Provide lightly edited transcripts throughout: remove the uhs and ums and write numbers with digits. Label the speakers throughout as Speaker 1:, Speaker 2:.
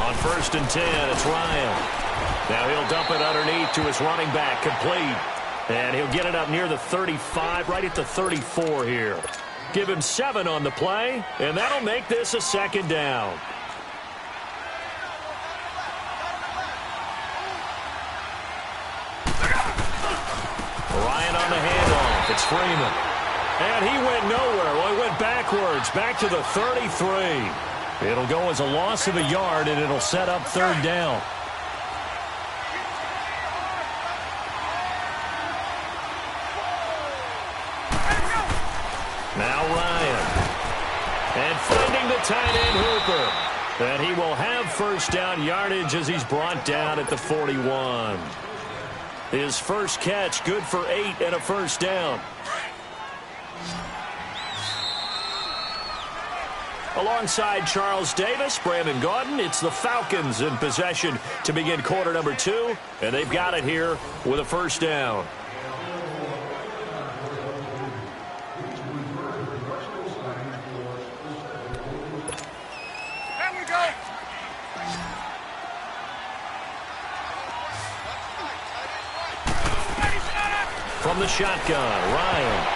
Speaker 1: On 1st and 10, it's Ryan. Now he'll dump it underneath to his running back, complete. And he'll get it up near the 35, right at the 34 here. Give him 7 on the play, and that'll make this a 2nd down. Ryan on the handoff. It's Freeman. And he went nowhere. Well, he went backwards, back to the 33. It'll go as a loss of a yard, and it'll set up 3rd down. Now Ryan. And finding the tight end Hooper. And he will have 1st down yardage as he's brought down at the 41. His first catch, good for 8 and a 1st down. Alongside Charles Davis, Brandon Gaudin, it's the Falcons in possession to begin quarter number 2. And they've got it here with a 1st down. From the shotgun, Ryan.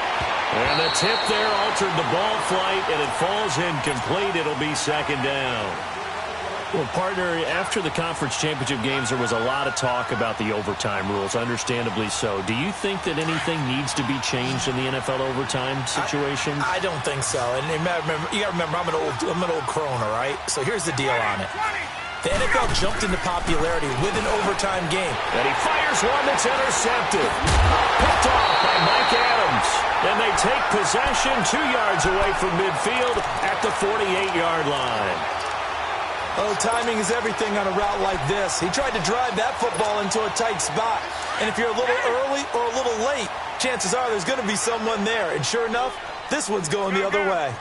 Speaker 1: And the tip there altered the ball flight, and it falls incomplete. It'll be 2nd down. Well, partner, after the conference championship games, there was a lot of talk about the overtime rules, understandably so. Do you think that anything needs to be changed in the NFL overtime situation?
Speaker 2: I don't think so. And you got to remember, I'm an old crone, all right? So here's the deal on it. The NFL jumped into popularity with an overtime game.
Speaker 1: And he fires one that's intercepted. Picked off by Mike Adams. And they take possession 2 yards away from midfield at the 48-yard line.
Speaker 2: Oh, timing is everything on a route like this. He tried to drive that football into a tight spot. And if you're a little early or a little late, chances are there's going to be someone there. And sure enough, this one's going the other way.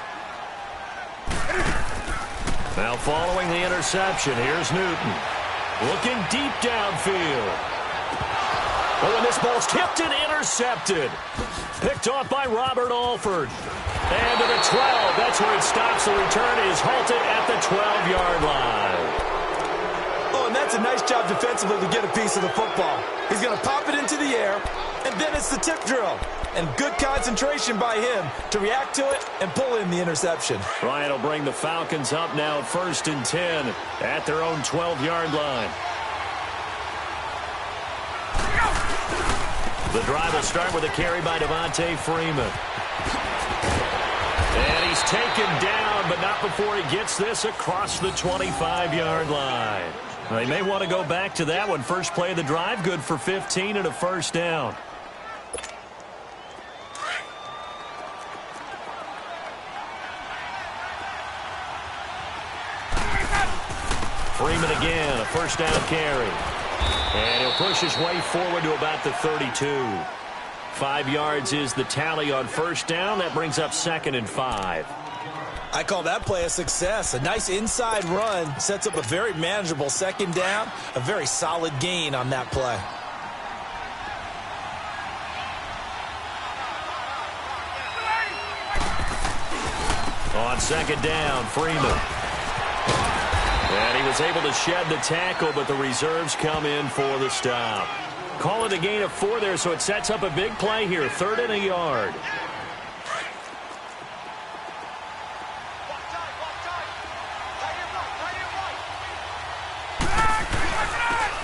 Speaker 1: Now following the interception, here's Newton. Looking deep downfield. Oh, and this ball's tipped and intercepted. Picked off by Robert Alford. And to the 12. That's where it stops. The return is halted at the 12-yard line.
Speaker 2: Oh, and that's a nice job defensively to get a piece of the football. He's going to pop it into the air, and then it's the tip drill. And good concentration by him to react to it and pull in the interception.
Speaker 1: Ryan will bring the Falcons up now 1st and 10 at their own 12-yard line. The drive will start with a carry by Devontae Freeman. And he's taken down, but not before he gets this across the 25-yard line. They may want to go back to that one. First play of the drive, good for 15 and a 1st down. Freeman again, a 1st down carry. And he'll push his way forward to about the 32. 5 yards is the tally on 1st down. That brings up 2nd and 5.
Speaker 2: I call that play a success. A nice inside run sets up a very manageable 2nd down. A very solid gain on that play.
Speaker 1: On 2nd down, Freeman. And he was able to shed the tackle, but the reserves come in for the stop. Call it a gain of 4 there, so it sets up a big play here. 3rd and a yard.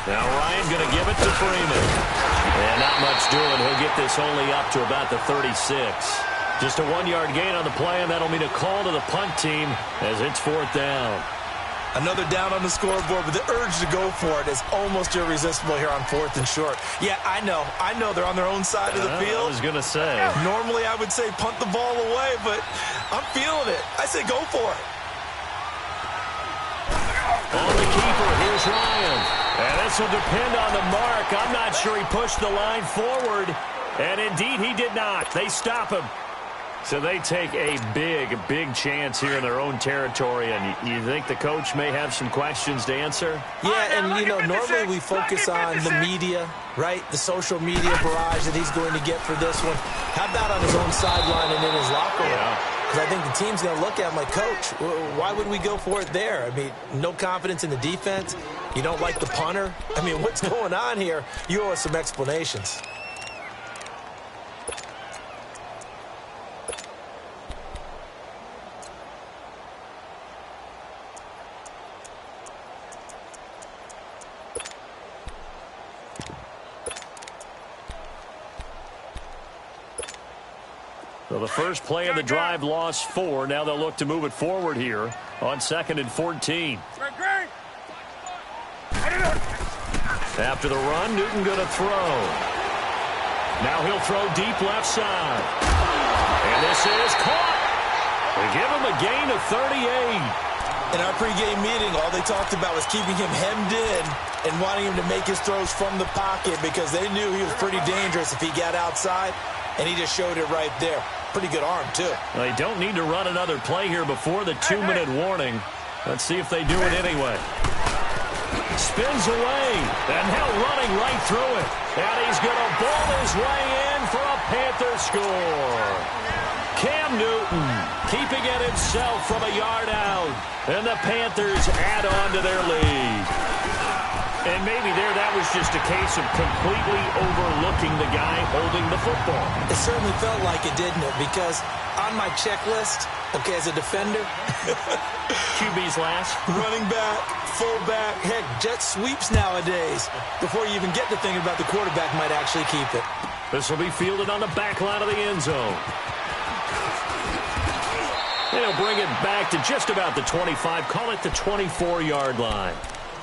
Speaker 1: Now Ryan going to give it to Freeman. And not much doing. He'll get this only up to about the 36. Just a 1-yard gain on the play, and that'll mean a call to the punt team as it's 4th down.
Speaker 2: Another down on the scoreboard, but the urge to go for it is almost irresistible here on 4th and short. Yeah, I know they're on their own side of the field.
Speaker 1: I was going to say.
Speaker 2: Normally I would say punt the ball away, but I'm feeling it. I say go for it.
Speaker 1: On the keeper, here's Ryan. And this will depend on the mark. I'm not sure he pushed the line forward. And indeed, he did not. They stop him. So they take a big chance here in their own territory. And you think the coach may have some questions to answer?
Speaker 2: Yeah, and, normally we focus on the media, right? The social media barrage that he's going to get for this one. How about on his own sideline and in his locker room?
Speaker 1: Yeah.
Speaker 2: Because I think the team's going to look at him like, Coach, why would we go for it there? I mean, no confidence in the defense. You don't like the punter. I mean, what's going on here? You owe us some explanations.
Speaker 1: So the first play of the drive lost 4. Now they'll look to move it forward here on 2nd and 14. After the run, Newton going to throw. Now he'll throw deep left side. And this is caught. They give him a gain of 38.
Speaker 2: In our pregame meeting, all they talked about was keeping him hemmed in and wanting him to make his throws from the pocket because they knew he was pretty dangerous if he got outside, and he just showed it right there. Pretty good arm, too.
Speaker 1: They don't need to run another play here before the 2-minute warning. Let's see if they do it anyway. Spins away, and now running right through it. And he's going to ball his way in for a Panther score. Cam Newton keeping it himself from a yard out. And the Panthers add on to their lead. And maybe that was just a case of completely overlooking the guy holding the football.
Speaker 2: It certainly felt like it, didn't it? Because on my checklist, okay, as a defender,
Speaker 1: QB's last.
Speaker 2: Running back, fullback, heck, jet sweeps nowadays. Before you even get to thinking about the quarterback might actually keep it.
Speaker 1: This will be fielded on the back line of the end zone. They'll bring it back to just about the 25, call it the 24-yard line.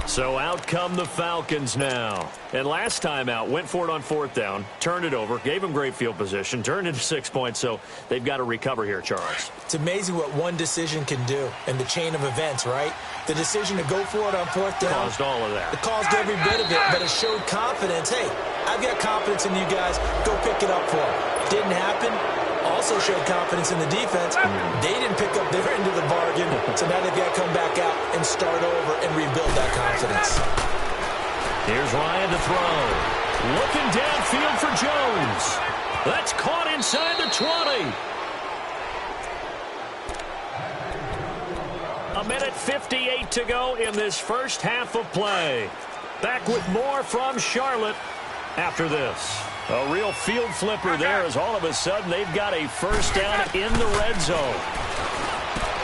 Speaker 1: So out come the Falcons now. And last time out, went for it on 4th down, turned it over, gave them great field position, turned into 6 points, so they've got to recover here, Charles.
Speaker 2: It's amazing what one decision can do in the chain of events, right? The decision to go for it on 4th down.
Speaker 1: Caused all of that.
Speaker 2: It caused every bit of it, but it showed confidence. Hey, I've got confidence in you guys. Go pick it up for them. Didn't happen. Also showed confidence in the defense. They didn't pick up their end of the bargain, so now they've got to come back out and start over and rebuild that confidence.
Speaker 1: Here's Ryan to throw. Looking downfield for Jones. That's caught inside the 20. A minute 58 to go in this first half of play. Back with more from Charlotte after this. A real field flipper there as all of a sudden they've got a first down in the red zone.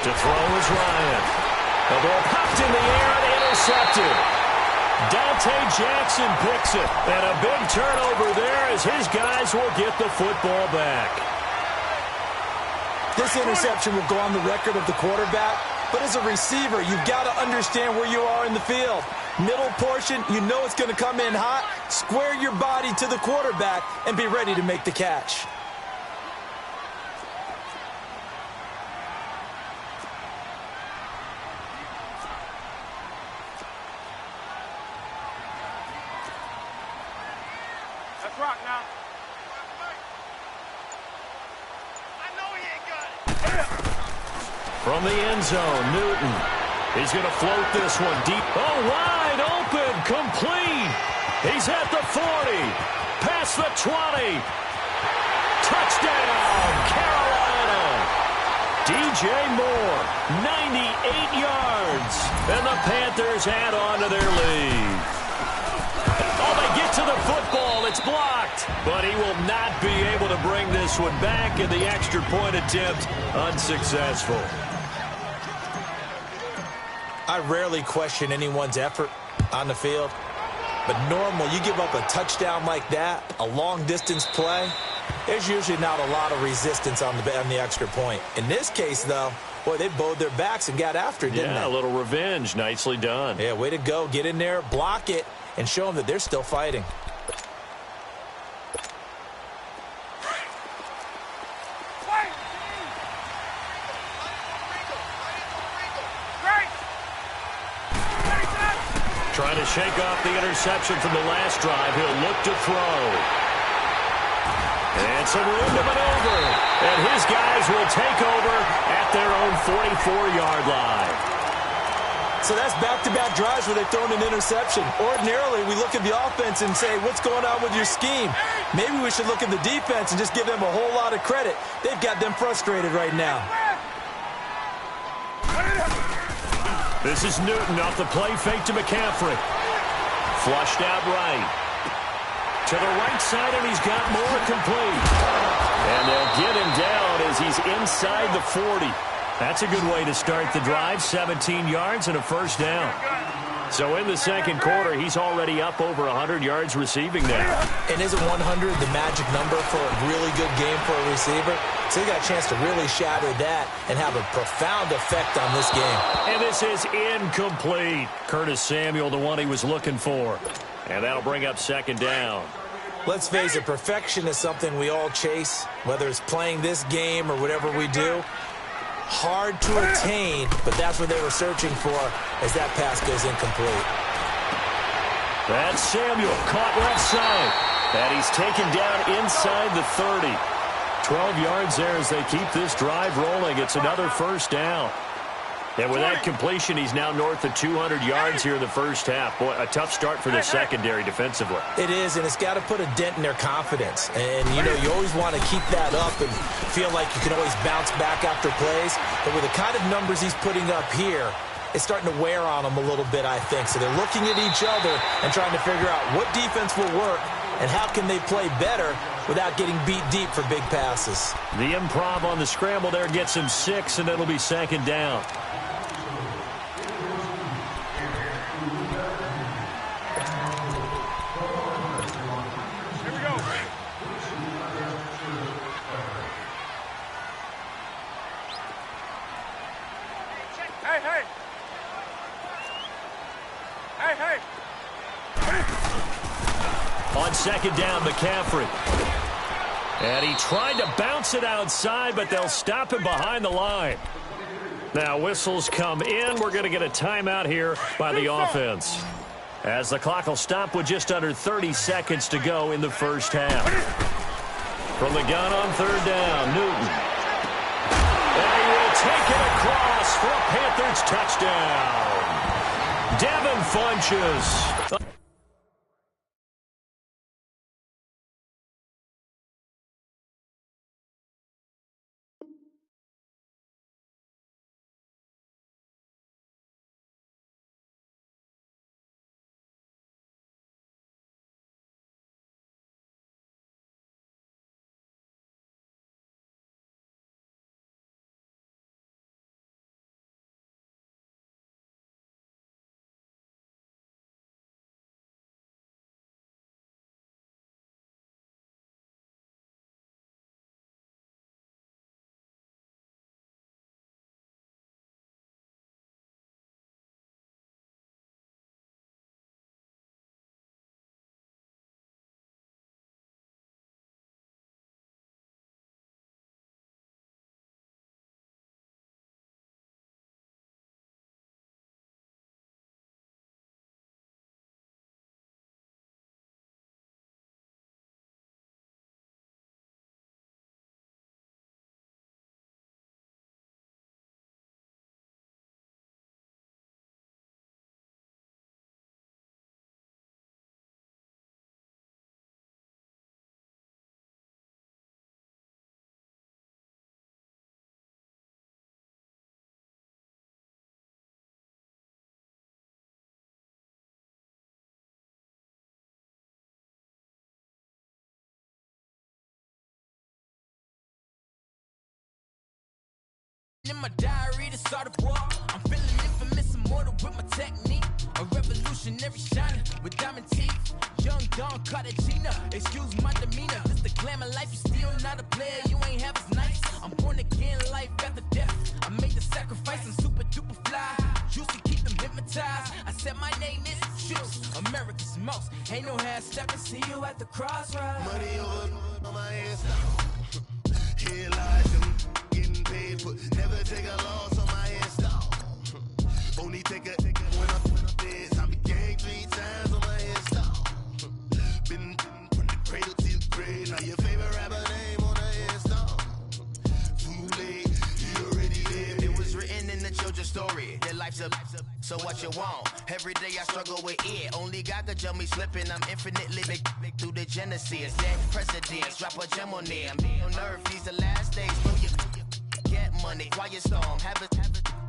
Speaker 1: To throw is Ryan. The ball popped in the air and intercepted. Dante Jackson picks it. And a big turnover there as his guys will get the football back.
Speaker 2: This interception will go on the record of the quarterback. But as a receiver, you've got to understand where you are in the field. Middle portion, you know it's going to come in hot. Square your body to the quarterback and be ready to make the catch.
Speaker 3: Let's rock now. I know he ain't got it.
Speaker 1: From the end zone, Newton. He's going to float this one deep. Oh, wide open, complete. He's at the 40, past the 20. Touchdown, Carolina. DJ Moore, 98 yards. And the Panthers add on to their lead. Oh, they get to the football. It's blocked. But he will not be able to bring this one back, and the extra point attempt unsuccessful.
Speaker 2: I rarely question anyone's effort on the field. But normal, you give up a touchdown like that, a long-distance play, there's usually not a lot of resistance on the extra point. In this case, though, boy, they bowed their backs and got after it, didn't they?
Speaker 1: Yeah, a little revenge. Nicely done.
Speaker 2: Yeah, way to go. Get in there, block it, and show them that they're still fighting.
Speaker 1: Trying to shake off the interception from the last drive. He'll look to throw. And some room to maneuver. And his guys will take over at their own 44-yard line.
Speaker 2: So that's back-to-back drives where they've thrown an interception. Ordinarily, we look at the offense and say, what's going on with your scheme? Maybe we should look at the defense and just give them a whole lot of credit. They've got them frustrated right now.
Speaker 1: This is Newton off the play fake to McCaffrey. Flushed out right. To the right side, and he's got more complete. And they'll get him down as he's inside the 40. That's a good way to start the drive. 17 yards and a first down. So in the second quarter, he's already up over 100 yards receiving now.
Speaker 2: And isn't 100 the magic number for a really good game for a receiver? So he got a chance to really shatter that and have a profound effect on this game.
Speaker 1: And this is incomplete. Curtis Samuel, the one he was looking for. And that'll bring up second down.
Speaker 2: Let's face it, perfection is something we all chase, whether it's playing this game or whatever we do. Hard to attain, but that's what they were searching for as that pass goes incomplete.
Speaker 1: That's Samuel, caught left side. And he's taken down inside the 30. 12 yards there as they keep this drive rolling. It's another first down. And with that completion, he's now north of 200 yards here in the first half. Boy, a tough start for the secondary defensively.
Speaker 2: It is, and it's got to put a dent in their confidence. And, you know, you always want to keep that up and feel like you can always bounce back after plays. But with the kind of numbers he's putting up here, it's starting to wear on them a little bit, I think. So they're looking at each other and trying to figure out what defense will work and how can they play better without getting beat deep for big passes.
Speaker 1: The improv on the scramble there gets him 6, and it'll be second down. On second down, McCaffrey. And he tried to bounce it outside, but they'll stop him behind the line. Now whistles come in. We're going to get a timeout here by the offense, as the clock will stop with just under 30 seconds to go in the first half. From the gun on third down, Newton. And he will take it across for a Panthers touchdown. Devin Funches.
Speaker 4: In my diary to start a war, I'm feeling infamous, immortal with my technique. A revolutionary shining with diamond teeth. Young Don Cartagena, excuse my demeanor. This the glamour life, you still not a player, you ain't half as nice. I'm born again, life after death. I made the sacrifice, I'm super duper fly. Used to keep them hypnotized. I said my name is Shoes, America's most. Ain't no half stepping, see you at the crossroads.
Speaker 5: Money over on my ass now. Here lies them getting paid for. Never take a loss on my install. Only take a when I'm dead. I be gang 3 times on my install. Been from the cradle to the grave. Now your favorite rapper name on the install. Too late, you already lived.
Speaker 4: It was written in the children's story. Their life's a so what you want? Every day I struggle with it. Only God could tell me slipping. I'm infinitely big through the genesis. Dead presidents, drop a gem on them. On earth, these the last days. Get money, quiet storm. Have a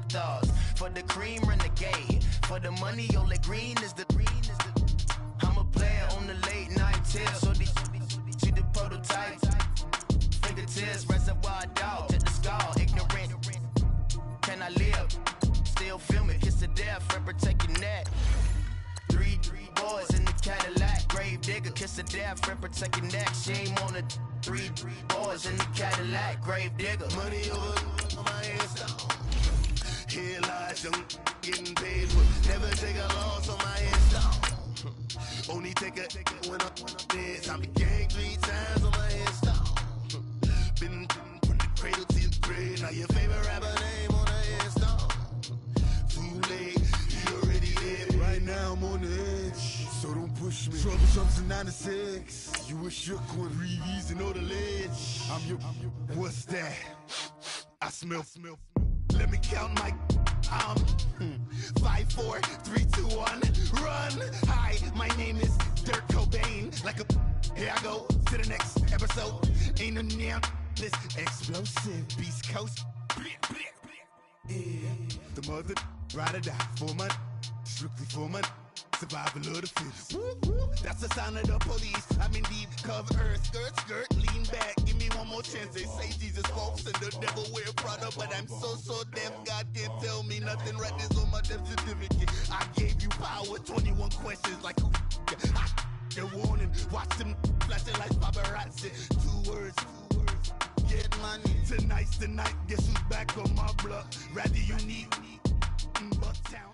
Speaker 5: stars. For the cream, renegade. For the money, Ole Green is the I'm a player on the late night tip. So these see the prototype. Fingertips, reservoir dog to the skull. Ignorant. Can I live? Still film it. Kiss to death, friend, protect your neck. Three boys in the Cadillac. Grave digger, kiss to death, friend, protect your neck. Shame on the three boys in the Cadillac. Grave digger. Money over my headstone. Here lies young, getting paid for. Never take a loss on my headstone. Only take a when I'm dead. Time to gang 3 times on my headstone. Been from the cradle to the grave. Now your favorite rapper name on the headstone. Too late, you already dead. Right now I'm on the edge, so don't push me. Trouble jumps in 96. You wish you could reease and know the ledge. I'm your. What's that? I smell. Let me count my 5, 4, 3, 2, 1, run. Hi, my name is Dirk Cobain. Like a here I go to the next episode. Ain't no damn this explosive Beast Coast. Yeah. The mother ride or die for my strictly for my survival of the fittest. That's the sign of the police. I'm in deep cover, skirt, lean back. Give me one more chance. They say Jesus walks and the devil wear Prada, but I'm so deaf. God can't tell me nothing. Right this on my death certificate. I gave you power. 21 questions like who? The warning. Watch them flashing like paparazzi. 2 words. Get money. Tonight's the night. Guess who's back on my block? Rather unique. Bucktown.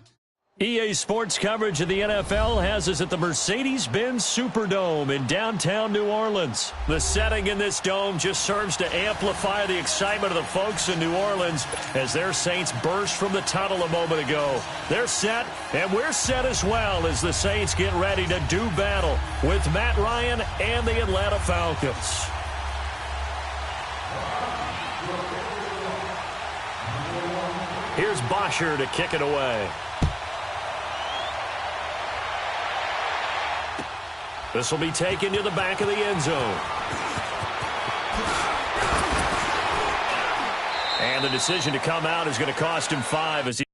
Speaker 1: EA Sports coverage of the NFL has us at the Mercedes-Benz Superdome in downtown New Orleans. The setting in this dome just serves to amplify the excitement of the folks in New Orleans as their Saints burst from the tunnel a moment ago. They're set, and we're set as well as the Saints get ready to do battle with Matt Ryan and the Atlanta Falcons. Here's Bosher to kick it away. This will be taken to the back of the end zone. And the decision to come out is going to cost him 5 as he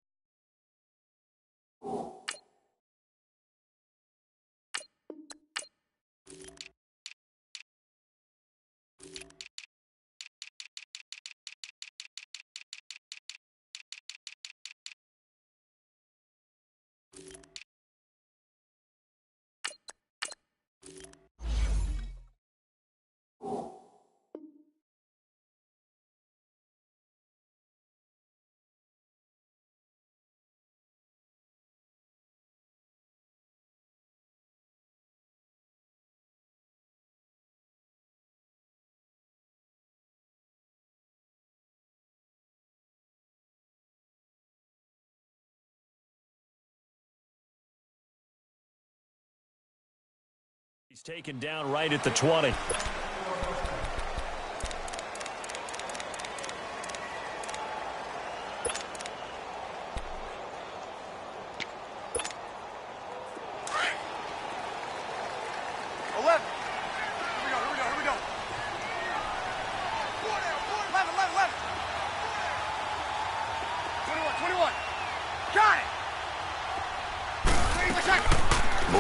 Speaker 1: He's taken down right at the 20.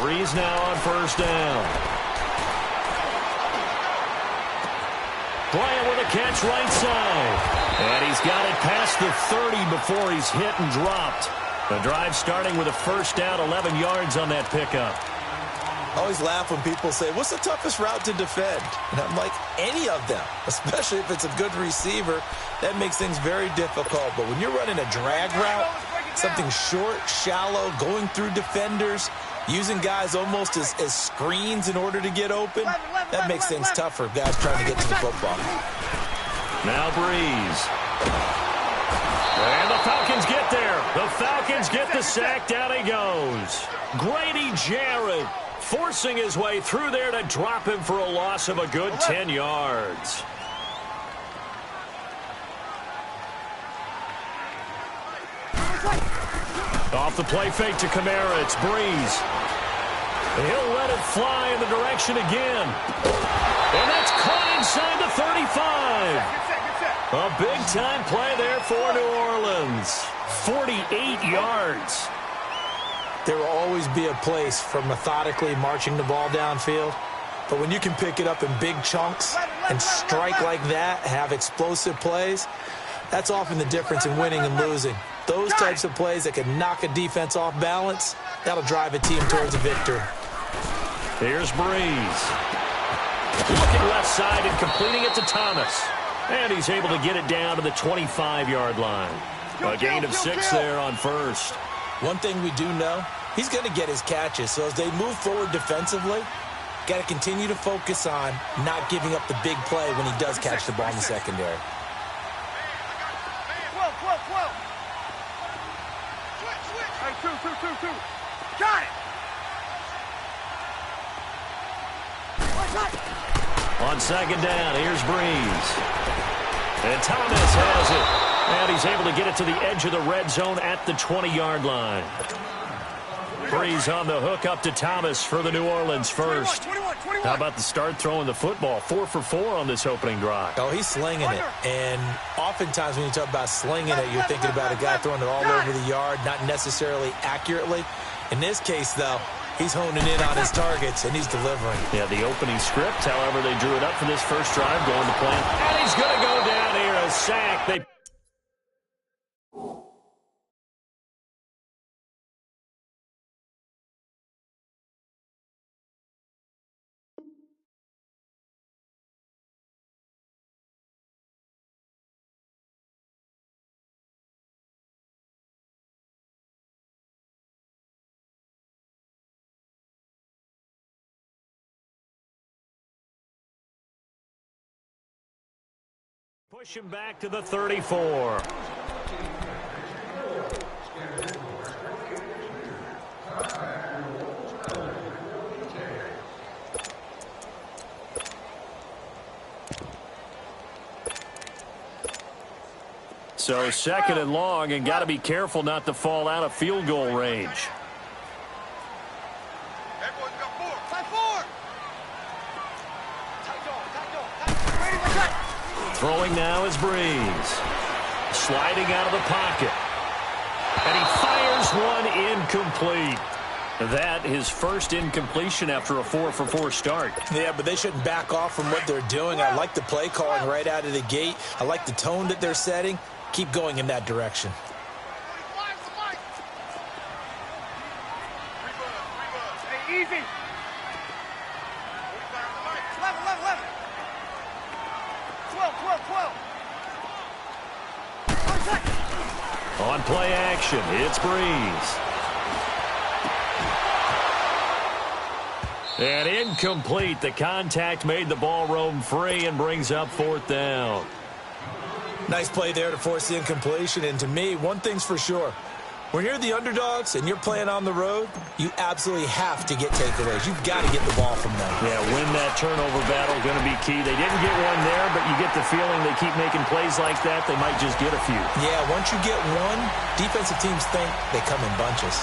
Speaker 1: Breeze now on first down. Bryant with a catch right side. And he's got it past the 30 before he's hit and dropped. The drive starting with a first down, 11 yards on that pickup.
Speaker 2: I always laugh when people say, what's the toughest route to defend? And I'm like, any of them, especially if it's a good receiver. That makes things very difficult. But when you're running a drag route, something short, shallow, going through defenders, using guys almost as screens in order to get open, that makes things tough for guys trying to get to the football.
Speaker 1: Now Breeze. And the Falcons get there. The Falcons get the sack. Down he goes. Grady Jarrett forcing his way through there to drop him for a loss of a good 10 yards. Off the play fake to Kamara, it's Breeze. He'll let it fly in the direction again. And that's caught inside the 35. A big-time play there for New Orleans. 48 yards.
Speaker 2: There will always be a place for methodically marching the ball downfield. But when you can pick it up in big chunks and strike like that, have explosive plays, that's often the difference in winning and losing. Those types of plays that can knock a defense off balance, that'll drive a team towards a victory.
Speaker 1: Here's Breeze. Looking left side and completing it to Thomas. And he's able to get it down to the 25-yard line. A gain of 6 there on first.
Speaker 2: One thing we do know, he's going to get his catches. So as they move forward defensively, got to continue to focus on not giving up the big play when he does catch the ball in the secondary.
Speaker 3: Two. Got it.
Speaker 1: On second down, here's Breeze. And Thomas has it. And he's able to get it to the edge of the red zone at the 20-yard line. Breeze on the hook up to Thomas for the New Orleans first.
Speaker 3: 21.
Speaker 1: How about the start throwing the football? 4 for 4 on this opening drive.
Speaker 2: Oh, he's slinging it. And oftentimes when you talk about slinging it, you're thinking about a guy throwing it all over the yard, not necessarily accurately. In this case, though, he's honing in on his targets, and he's delivering.
Speaker 1: Yeah, the opening script, however, they drew it up for this first drive, going to plan. And he's going to go down here, a sack. They push him back to the 34. So second and long, and got to be careful not to fall out of field goal range.
Speaker 3: Everyone's got 4. Play 4.
Speaker 1: Throwing now is Breeze. Sliding out of the pocket. And he fires one incomplete. That his first incompletion after a 4 for 4 start.
Speaker 2: Yeah, but they shouldn't back off from what they're doing. I like the play calling right out of the gate. I like the tone that they're setting. Keep going in that direction.
Speaker 3: Hey, easy. 11. 12.
Speaker 1: On play action, it's Breeze. And incomplete. The contact made the ball roam free and brings up 4th down.
Speaker 2: Nice play there to force the incompletion. And to me, one thing's for sure. When you're the underdogs and you're playing on the road, you absolutely have to get takeaways. You've got to get the ball from them.
Speaker 1: Yeah, win that turnover battle, going to be key. They didn't get one there, but you get the feeling they keep making plays like that, they might just get a few.
Speaker 2: Yeah, once you get one, defensive teams think they come in bunches.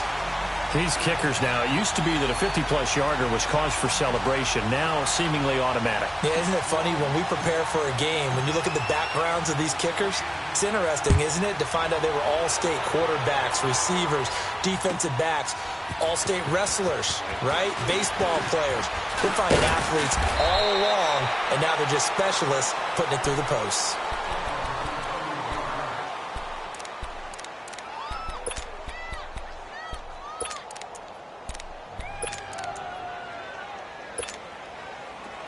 Speaker 1: These kickers now, it used to be that a 50-plus yarder was cause for celebration. Now, seemingly automatic.
Speaker 2: Yeah, isn't it funny when we prepare for a game, when you look at the backgrounds of these kickers, it's interesting, isn't it, to find out they were all-state quarterbacks, receivers, defensive backs, all-state wrestlers, right? Baseball players. We're finding athletes all along, and now they're just specialists putting it through the posts.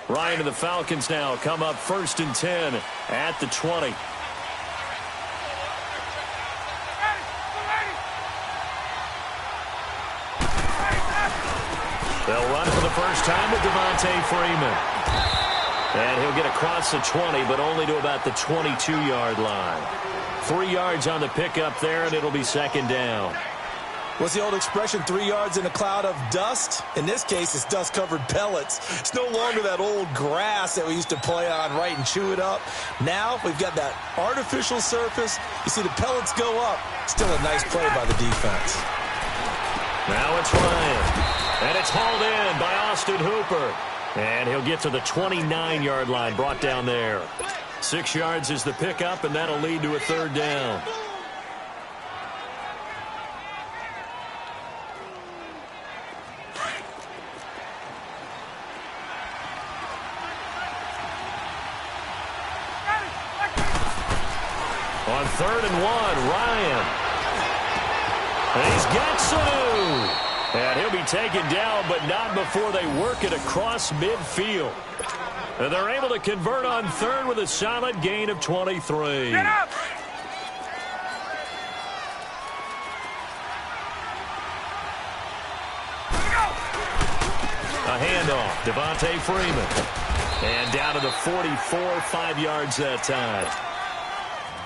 Speaker 1: Ryan and the Falcons now come up 1st and 10 at the 20. They'll run for the first time with Devontae Freeman. And he'll get across the 20, but only to about the 22-yard line. 3 yards on the pickup there, and it'll be 2nd down.
Speaker 2: What's the old expression, 3 yards in a cloud of dust? In this case, it's dust-covered pellets. It's no longer that old grass that we used to play on, right, and chew it up. Now we've got that artificial surface. You see the pellets go up. Still a nice play by the defense.
Speaker 1: Now it's Ryan. And it's hauled in by Austin Hooper. And he'll get to the 29-yard line, brought down there. 6 yards is the pickup, and that'll lead to a 3rd down. On 3rd and 1, Ryan. And he's got Sanu. And he'll be taken down, but not before they work it across midfield. And they're able to convert on 3rd with a solid gain of 23.
Speaker 3: Get up!
Speaker 1: A handoff, Devontae Freeman. And down to the 44, 5 yards that time.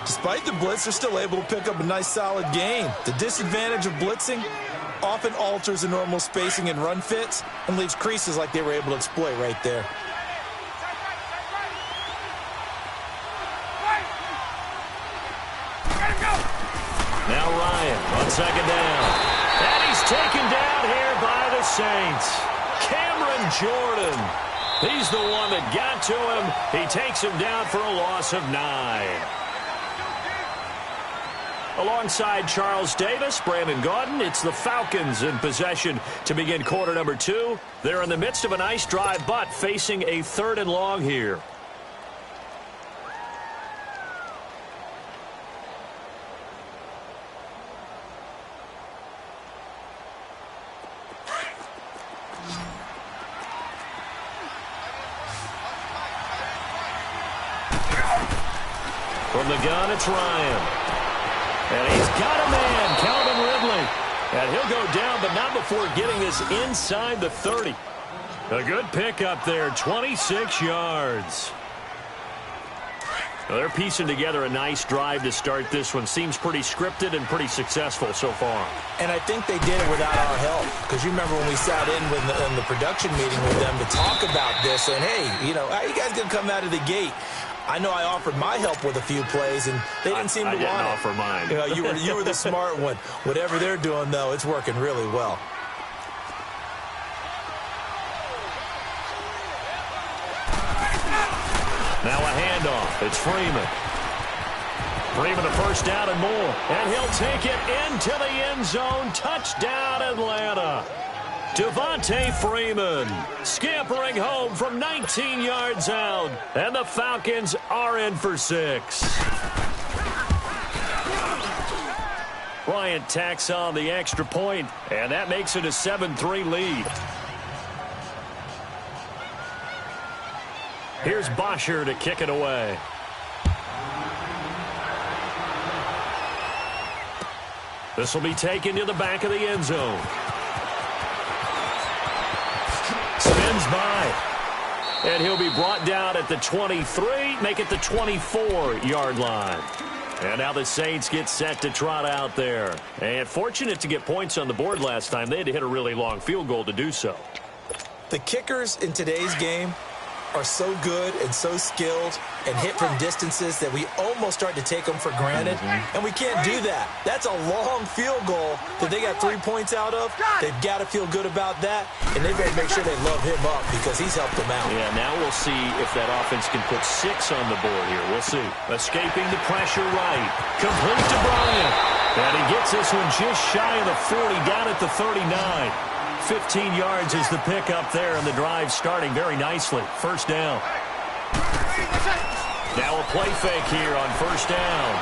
Speaker 2: Despite the blitz, they're still able to pick up a nice, solid gain. The disadvantage of blitzing often alters the normal spacing and run fits and leaves creases like they were able to exploit right there.
Speaker 1: Now Ryan on 2nd down. And he's taken down here by the Saints. Cameron Jordan. He's the one that got to him. He takes him down for a loss of 9. Alongside Charles Davis, Brandon Gaudin, it's the Falcons in possession to begin quarter number 2. They're in the midst of a nice drive, but facing a 3rd and long here. From the gun, it's Ryan. And he's got a man, Calvin Ridley. And he'll go down, but not before getting this inside the 30. A good pickup there, 26 yards. Well, they're piecing together a nice drive to start this one. Seems pretty scripted and pretty successful so far.
Speaker 2: And I think they did it without our help. Because you remember when we sat in the production meeting with them to talk about this. And, hey, you know, how you guys going to come out of the gate? I know I offered my help with a few plays, and they didn't seem to want it.
Speaker 1: I didn't offer mine.
Speaker 2: You know, you were the smart one. Whatever they're doing, though, it's working really well.
Speaker 1: Now a handoff. It's Freeman. Freeman a first down and more. And he'll take it into the end zone. Touchdown, Atlanta. Devontae Freeman scampering home from 19 yards out. And the Falcons are in for 6. Bryant tacks on the extra point, and that makes it a 7-3 lead. Here's Bosher to kick it away. This will be taken to the back of the end zone. Spins by. And he'll be brought down at the 23, make it the 24-yard line. And now the Saints get set to trot out there. And fortunate to get points on the board last time. They had to hit a really long field goal to do so.
Speaker 2: The kickers in today's game are so good and so skilled and hit from distances that we almost start to take them for granted. And we can't do that. That's a long field goal that they got 3 points out of. They've got to feel good about that, and they better make sure they love him up because he's helped them out.
Speaker 1: Yeah, now we'll see if that offense can put 6 on the board here. We'll see. Escaping the pressure right. Complete to Bryant. And he gets this one just shy of the 40, down at the 39. 15 yards is the pickup there, and the drive starting very nicely. First down. Now a play fake here on first down.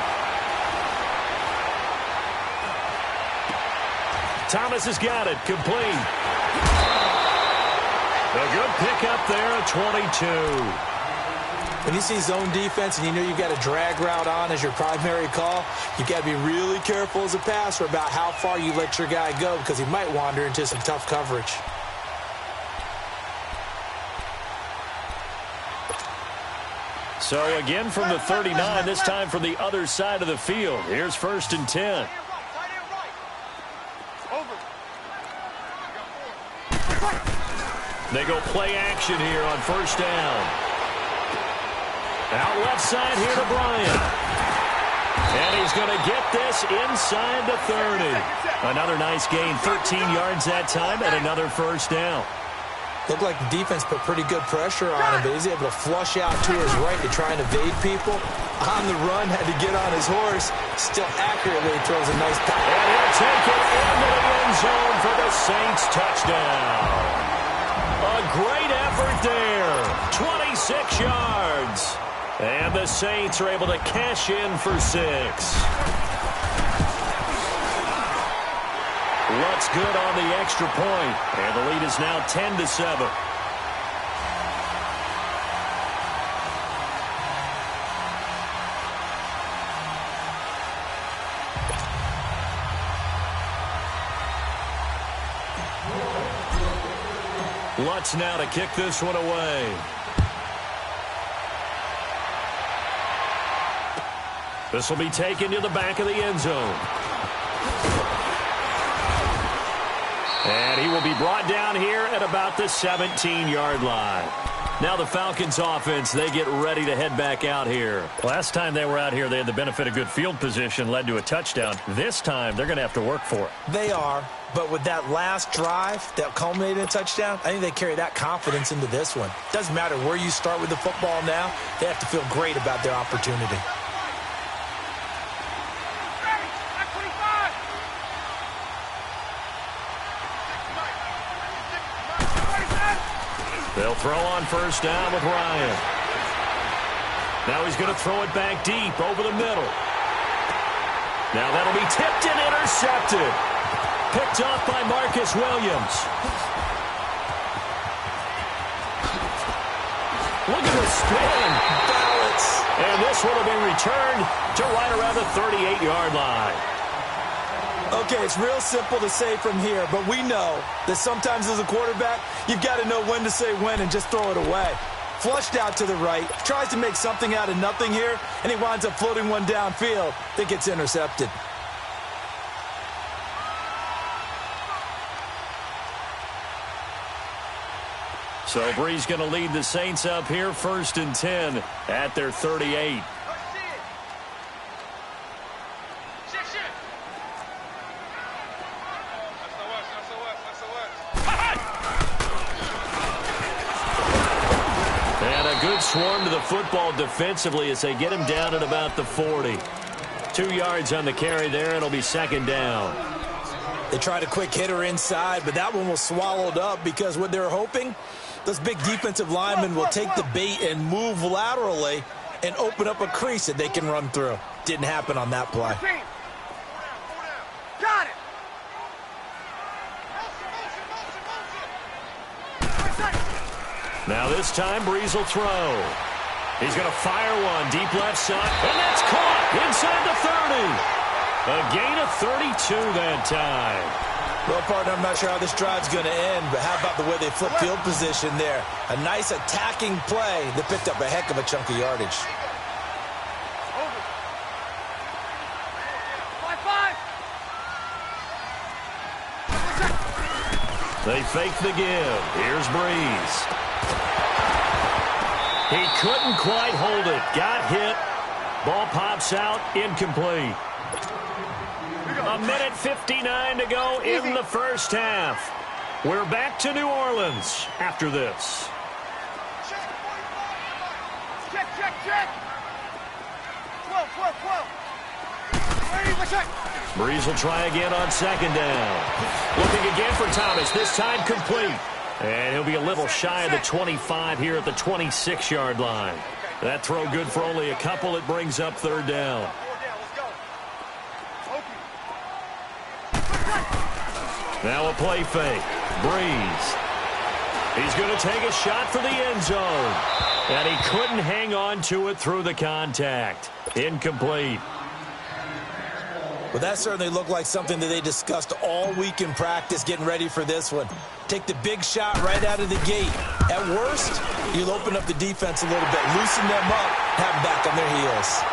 Speaker 1: Thomas has got it. Complete. A good pickup there at 22.
Speaker 2: When you see zone defense and you know you've got a drag route on as your primary call, you've got to be really careful as a passer about how far you let your guy go because he might wander into some tough coverage.
Speaker 1: So again from the 39, this time from the other side of the field. Here's 1st and 10. They go play action here on first down. Out left side here to Bryant. And he's going to get this inside the 30. Another nice gain, 13 yards that time, and another first down.
Speaker 2: Looked like the defense put pretty good pressure on him, but he's able to flush out to his right to try and evade people. On the run, had to get on his horse. Still accurately throws a nice pass.
Speaker 1: And he'll take it into the end zone for the Saints touchdown. A great effort there. 26 yards. And the Saints are able to cash in for 6. Looks good on the extra point. And the lead is now 10-7. Lutz now to kick this one away. This will be taken to the back of the end zone. And he will be brought down here at about the 17-yard line. Now the Falcons offense, they get ready to head back out here.
Speaker 6: Last time they were out here, they had the benefit of good field position, led to a touchdown. This time, they're going to have to work for it.
Speaker 2: They are, but with that last drive that culminated in a touchdown, I think they carry that confidence into this one. Doesn't matter where you start with the football now, they have to feel great about their opportunity.
Speaker 1: They'll throw on first down with Ryan. Now he's going to throw it back deep over the middle. Now that'll be tipped and intercepted. Picked off by Marcus Williams. Look at the spin.
Speaker 2: Balance.
Speaker 1: And this one will be returned to right around the 38-yard line.
Speaker 2: Okay, it's real simple to say from here, but we know that sometimes as a quarterback, you've got to know when to say when and just throw it away. Flushed out to the right, tries to make something out of nothing here, and he winds up floating one downfield that gets intercepted.
Speaker 1: So Brees going to lead the Saints up here 1st and 10 at their 38. Good swarm to the football defensively as they get him down at about the 40. 2 yards on the carry there. It'll be 2nd down.
Speaker 2: They tried a quick hitter inside, but that one was swallowed up because what they're hoping, those big defensive linemen will take the bait and move laterally and open up a crease that they can run through. Didn't happen on that play.
Speaker 3: Got it.
Speaker 1: Now this time, Brees will throw. He's going to fire one deep left side, and that's caught inside the 30. A gain of 32 that time.
Speaker 2: Well, partner, I'm not sure how this drive's going to end, but how about the way they flip field position there? A nice attacking play that picked up a heck of a chunk of yardage.
Speaker 1: They fake the give. Here's Brees. He couldn't quite hold it. Got hit. Ball pops out. Incomplete. 1:59 to go in the first half. We're back to New Orleans after this.
Speaker 3: Check, check, check. 12, 12, 12.
Speaker 1: Brees will try again on 2nd down. Looking again for Thomas. This time complete. And he'll be a little shy of the 25 here at the 26-yard line. That throw good for only a couple. It brings up 3rd down. Now a play fake. Brees. He's going to take a shot for the end zone. And he couldn't hang on to it through the contact. Incomplete.
Speaker 2: Well, that certainly looked like something that they discussed all week in practice getting ready for this one. Take the big shot right out of the gate. At worst, you'll open up the defense a little bit, loosen them up, have them back on their heels.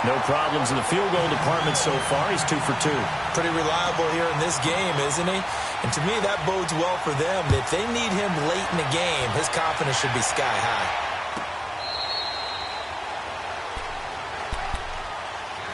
Speaker 1: No problems in the field goal department so far. He's 2 for 2.
Speaker 2: Pretty reliable here in this game, isn't he? And to me, that bodes well for them. If they need him late in the game, his confidence should be sky high.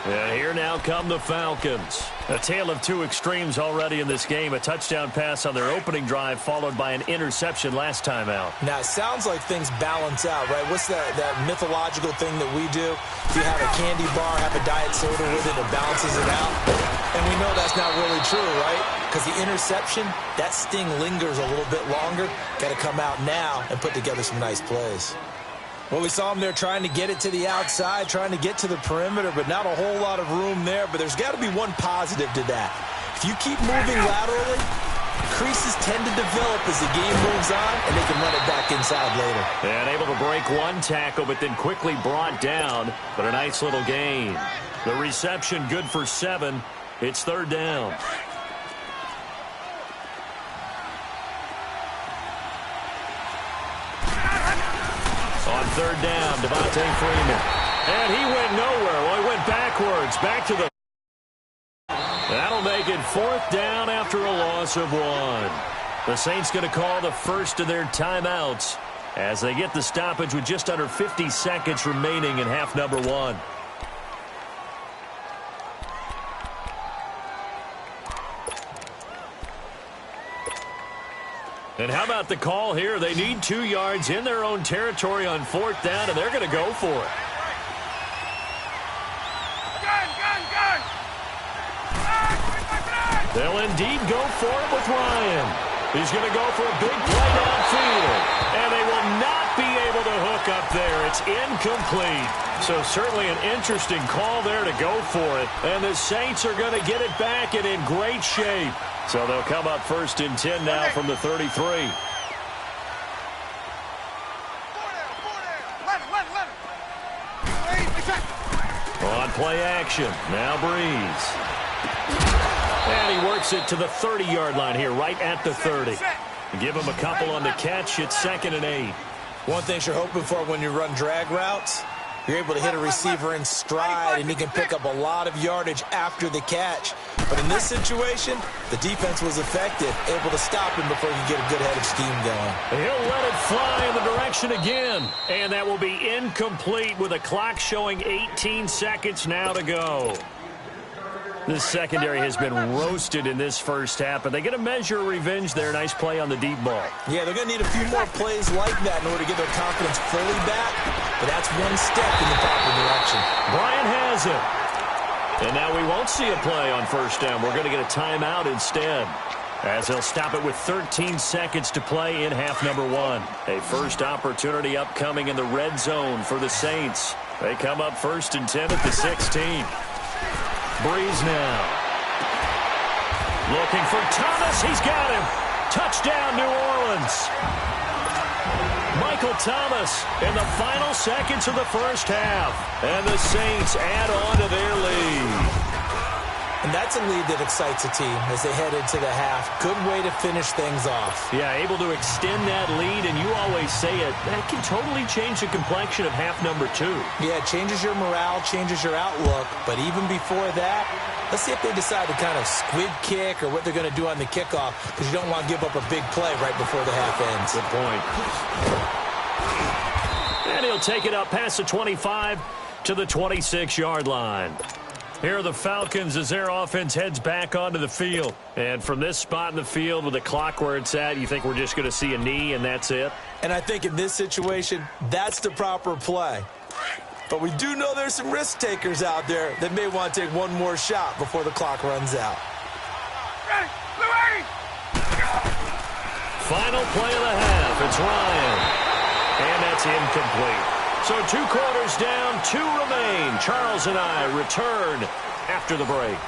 Speaker 1: And here now come the Falcons. A tale of two extremes already in this game. A touchdown pass on their opening drive followed by an interception last time out.
Speaker 2: Now, it sounds like things balance out, right? What's that mythological thing that we do? If you have a candy bar, have a diet soda with it, it balances it out. And we know that's not really true, right? Because the interception, that sting lingers a little bit longer. Got to come out now and put together some nice plays. Well, we saw him there trying to get it to the outside, trying to get to the perimeter, but not a whole lot of room there. But there's got to be one positive to that. If you keep moving laterally, creases tend to develop as the game moves on, and they can run it back inside later.
Speaker 1: And able to break one tackle, but then quickly brought down. But a nice little gain. The reception good for 7. It's 3rd down. On 3rd down, Devontae Freeman. And he went nowhere. Well, he went backwards. Back to the... That'll make it 4th down after a loss of 1. The Saints going to call the first of their timeouts as they get the stoppage with just under 50 seconds remaining in half number 1. And how about the call here? They need 2 yards in their own territory on 4th down, and they're going to go for it.
Speaker 3: Gun!
Speaker 1: They'll indeed go for it with Ryan. He's going to go for a big play downfield. And they will not be able to hook up there. It's incomplete. So certainly an interesting call there to go for it. And the Saints are going to get it back and in great shape. So they'll come up 1st and 10 now from the 33. On play action. Now Breeze. And he works it to the 30-yard line here, right at the 30. Give him a couple on the catch. It's 2nd and 8.
Speaker 2: One thing you're hoping for when you run drag routes, you're able to hit a receiver in stride, and he can pick up a lot of yardage after the catch. But in this situation, the defense was effective, able to stop him before he could get a good head of steam going.
Speaker 1: He'll let it fly in the direction again. And that will be incomplete with a clock showing 18 seconds now to go. This secondary has been roasted in this first half, but they get a measure of revenge there. Nice play on the deep ball.
Speaker 2: Yeah, they're going to need a few more plays like that in order to get their confidence fully back, but that's one step in the proper direction.
Speaker 1: Bryant has it. And now we won't see a play on 1st down. We're going to get a timeout instead, as they'll stop it with 13 seconds to play in half number 1. A first opportunity upcoming in the red zone for the Saints. They come up 1st and 10 at the 16. Breeze now. Looking for Thomas. He's got him. Touchdown, New Orleans. Michael Thomas in the final seconds of the first half. And the Saints add on to their lead.
Speaker 2: And that's a lead that excites a team as they head into the half. Good way to finish things off.
Speaker 1: Yeah, able to extend that lead, and you always say it, that can totally change the complexion of half number 2.
Speaker 2: Yeah, it changes your morale, changes your outlook. But even before that, let's see if they decide to kind of squib kick or what they're going to do on the kickoff, because you don't want to give up a big play right before the half ends.
Speaker 1: Good point. And he'll take it up past the 25 to the 26-yard line. Here are the Falcons as their offense heads back onto the field. And from this spot in the field with the clock where it's at, you think we're just going to see a knee and that's it?
Speaker 2: And I think in this situation, that's the proper play. But we do know there's some risk takers out there that may want to take one more shot before the clock runs out.
Speaker 1: Final play of the half. It's Ryan. And that's incomplete. So 2 quarters down, 2 remain. Charles and I return after the break.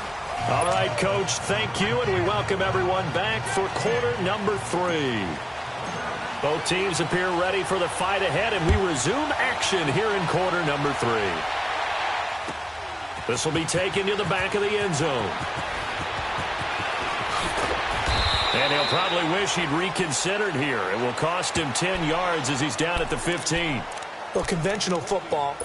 Speaker 1: All right, Coach, thank you, and we welcome everyone back for quarter number 3. Both teams appear ready for the fight ahead, and we resume action here in quarter number 3. This will be taken to the back of the end zone. And he'll probably wish he'd reconsidered here. It will cost him 10 yards as he's down at the 15.
Speaker 2: Well, conventional football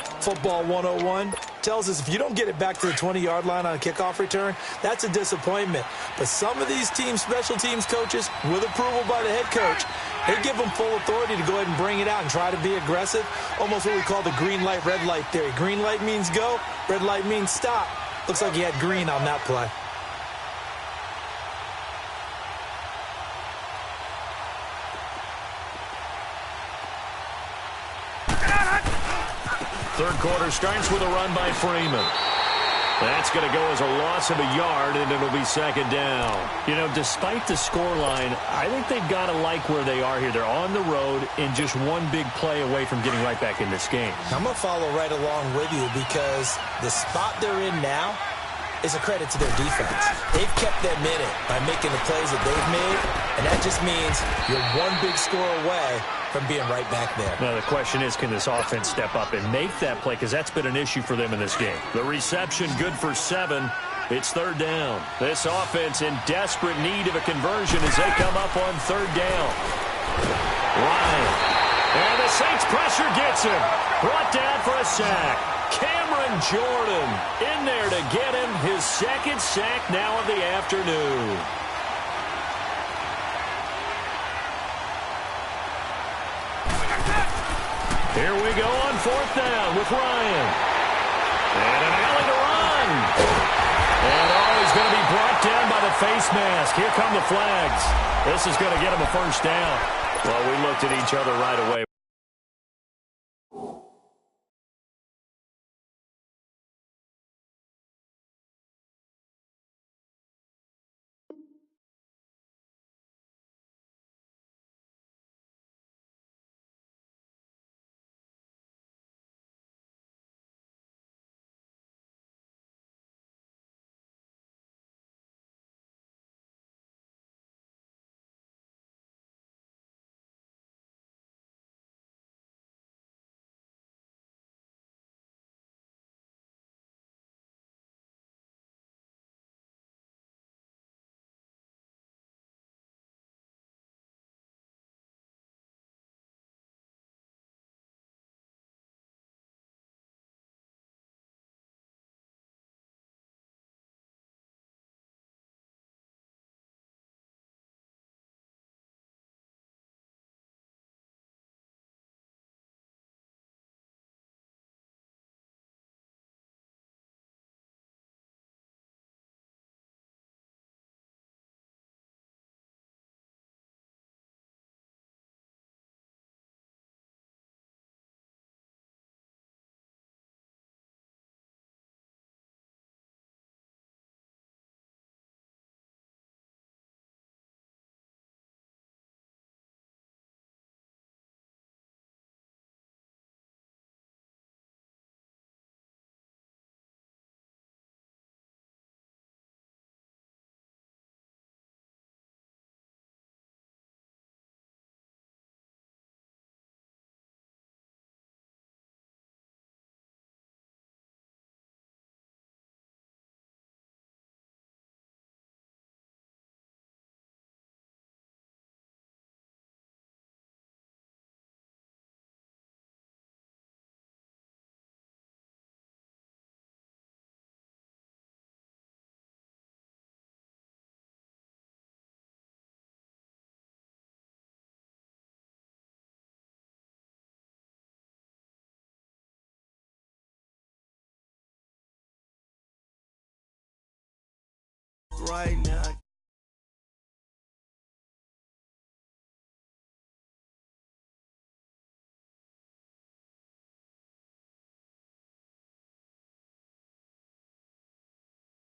Speaker 2: 101, tells us if you don't get it back to the 20-yard line on a kickoff return, that's a disappointment. But some of these teams, special teams coaches, with approval by the head coach, they give them full authority to go ahead and bring it out and try to be aggressive, almost what we call the green light, red light theory. Green light means go, red light means stop. Looks like he had green on that play.
Speaker 1: Third quarter starts with a run by Freeman. That's going to go as a loss of a yard, and it'll be second down.
Speaker 6: You know, despite the scoreline, I think they've got to like where they are here. They're on the road and just one big play away from getting right back in this game.
Speaker 2: I'm going to follow right along with you because the spot they're in now is a credit to their defense. They've kept them in it by making the plays that they've made, and that just means you're one big score away from being right back there.
Speaker 6: Now, the question is, can this offense step up and make that play? Because that's been an issue for them in this game.
Speaker 1: The reception good for 7. It's third down. This offense in desperate need of a conversion as they come up on third down. Ryan. And the Saints pressure gets him. Brought down for a sack. Cameron Jordan in there to get him his second sack now of the afternoon. Here we go on fourth down with Ryan. And an alley to run. And he's going to be brought down by the face mask. Here come the flags. This is going to get him a first down. Well, we looked at each other right away.
Speaker 5: Right now,